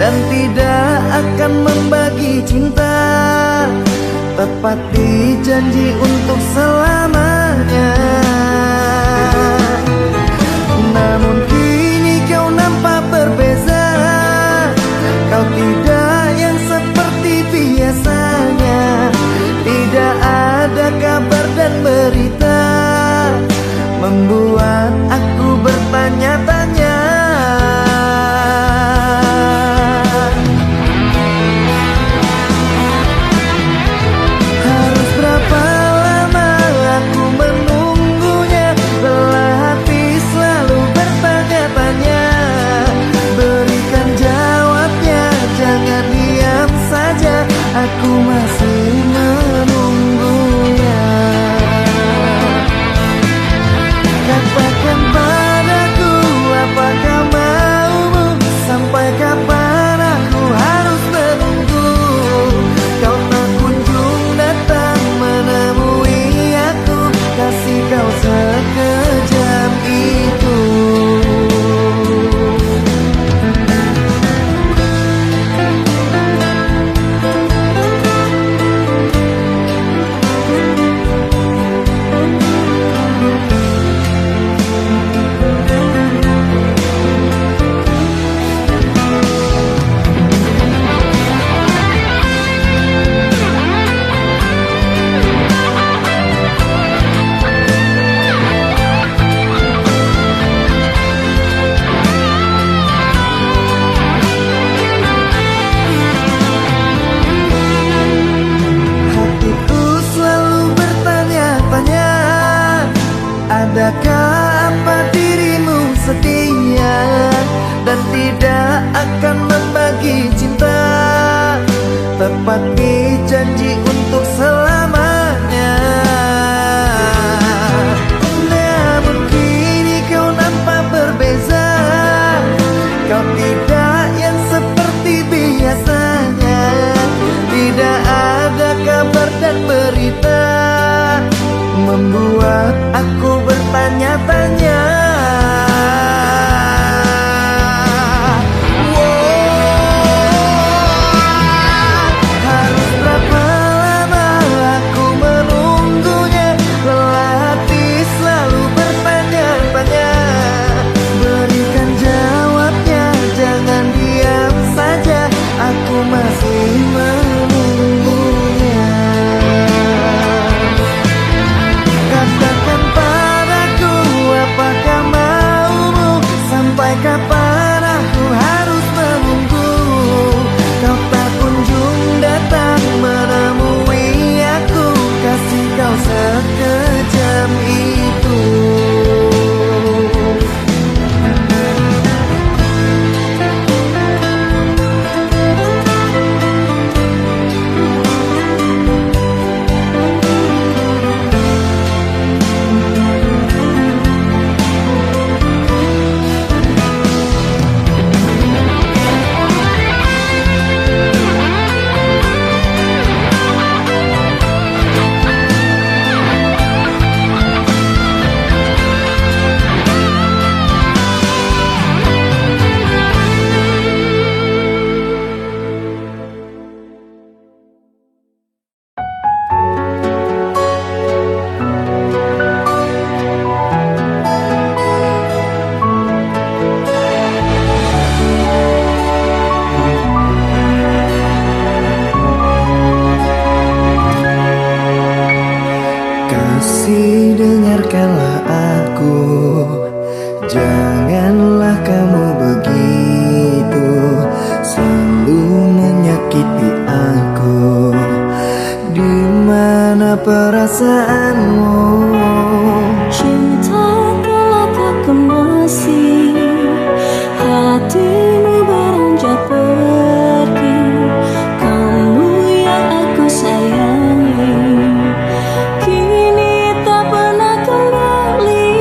dan tidak akan membagi cinta, tepati janji untuk selamanya. Namun kini kau nampak berbeza, kau tidak yang seperti biasanya. Tidak ada kabar dan berita, membuat aku bertanya-tanya. Harus berapa lama aku menunggunya, lelah hati selalu bertanya-tanya. Berikan jawabnya, jangan diam saja, aku masih menunggunya. Katakan padaku, apakah maumu? Sampai kapan aku harus menunggu? Kau tak kunjung datang menemui aku, kasih kau sekejam itu. Adakah apa dirimu setia dan tidak akan membagi cinta, tepati janji untuk selamanya. Namun kini kau nampak berbeza, kau tidak yang seperti biasanya. Tidak ada kabar dan berita, membuat aku bertanya-tanya. Harus berapa lama aku menunggunya, lelah hati selalu bertanya-tanya. Berikan jawabnya, jangan diam saja, aku masih menunggunya. Katakan padaku, apakah maumu? Sampai kapan aku harus menunggu? Kau tak kunjung datang menemui aku, kasih kau sekejam itu. Kasih, dengarkanlah aku, janganlah kamu begitu, selalu menyakiti aku. Di mana perasaanmu? Cinta telah tak kembali, hatimu beranjak pergi. Kamu yang aku sayangi, kini tak pernah kembali.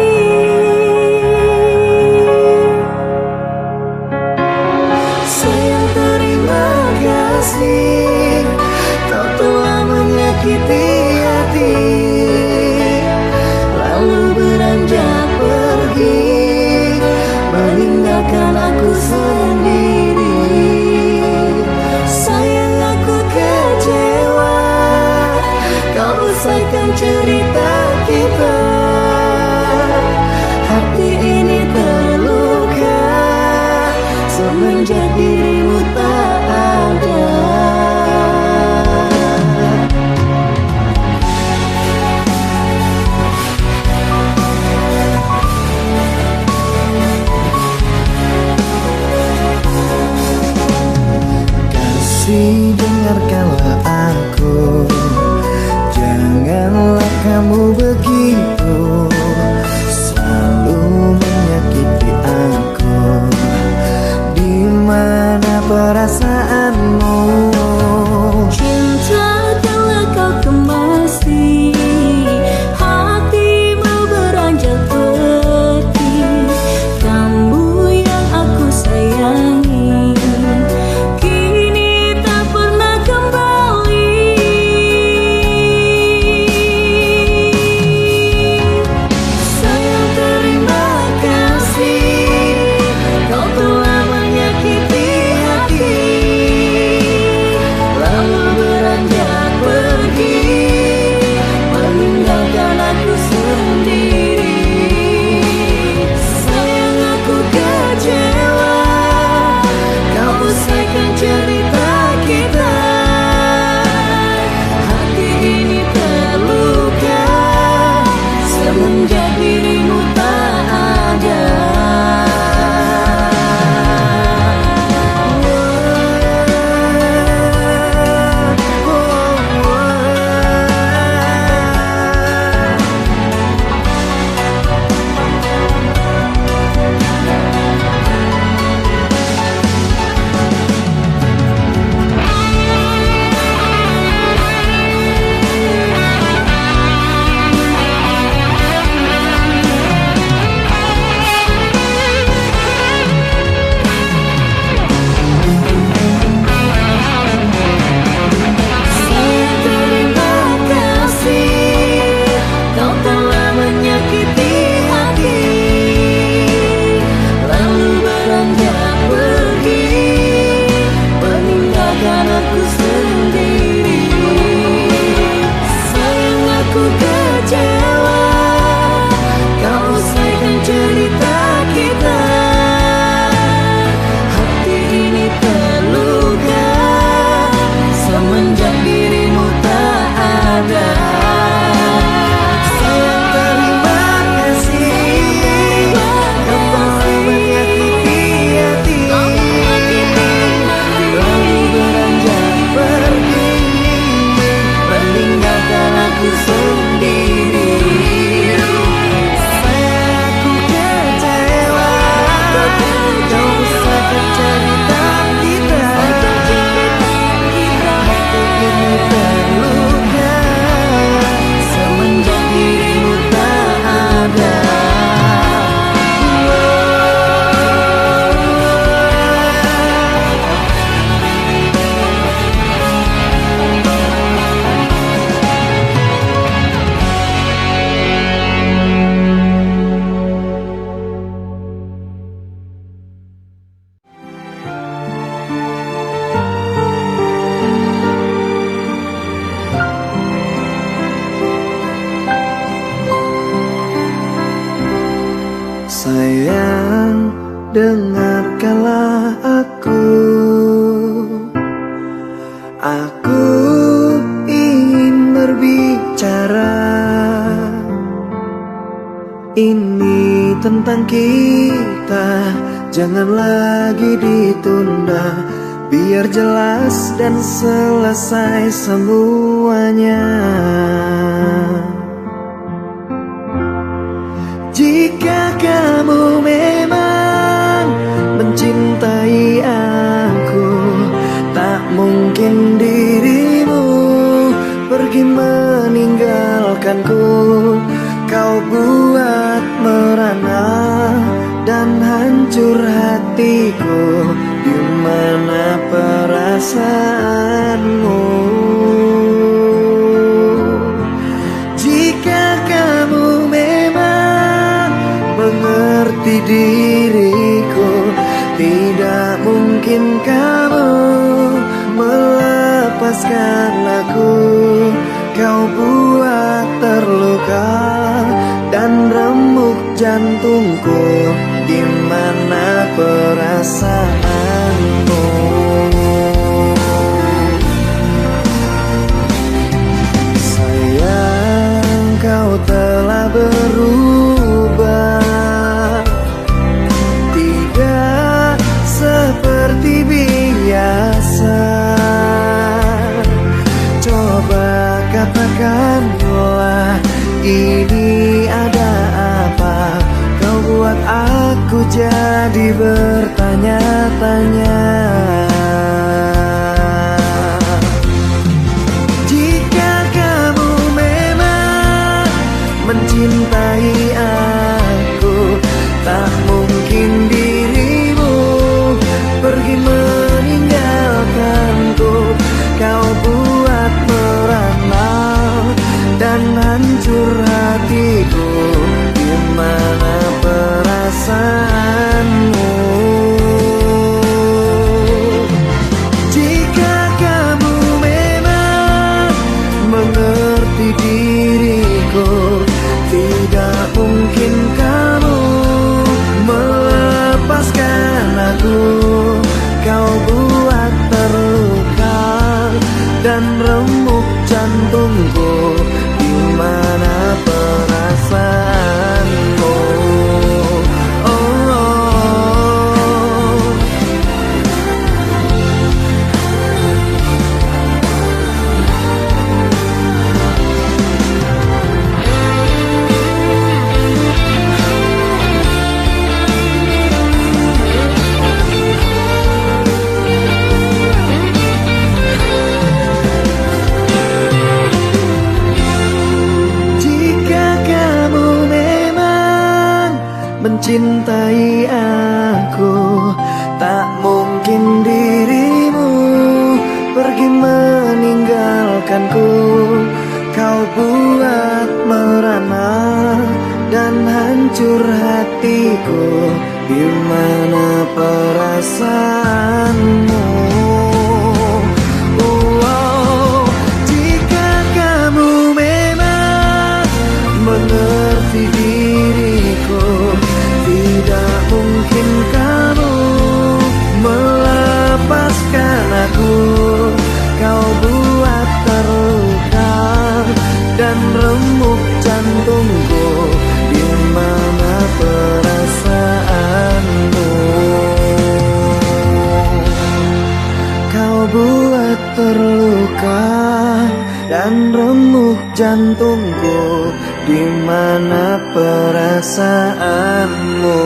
semenjak dirimu tak ada. Kasih, dengarkanlah aku, janganlah kamu begitu selalu menyakiti aku. Di mana perasaanmu? Cinta telah kau kemasi, hatimu beranjak pergi. Kamu yang aku sayangi kini tak pernah kembali. Sayang, terima kasih, kau telah menyakiti hati, lalu beranjak pergi, meninggalkan aku sendiri. Sayang, aku kecewa, kau usaikan cerita kita. Hati ini terluka semenjak dirimu tak ada. Sayang, dengarkanlah aku. Aku ingin berbicara. Ini tentang kita, jangan lagi ditunda. Biar jelas dan selesai semuanya. Jika kamu memang mencintai aku, tak mungkin dirimu pergi meninggalkanku. Kau buat merana dan hancur hatiku. Di mana perasaanmu? Jika kamu memang mengerti diriku, tidak mungkin kamu melepaskan aku. Kau buat terluka dan remuk jantungku. Di mana perasaan? bertanya-tanya, jika kamu memang mencintai aku, tak mungkin dirimu pergi meninggalkanku. Kau buat merana dan hancur hatiku. Di mana perasaanmu? Jika kamu memang mengerti diriku, tidak mungkin kamu melepaskan aku. Kau buat terluka dan remuk jantungku. Di mana perasaanmu? Mencintai aku, tak mungkin dirimu pergi meninggalkanku. Kau buat merana dan hancur hatiku. Di mana perasaanmu? Oh, jika kamu memang mengerti diriku, tidak mungkin kamu melepaskan aku. Kau buat terluka dan remuk jantungku. Di mana perasaanmu? Kau buat terluka dan remuk jantungku. Di mana perasaanmu?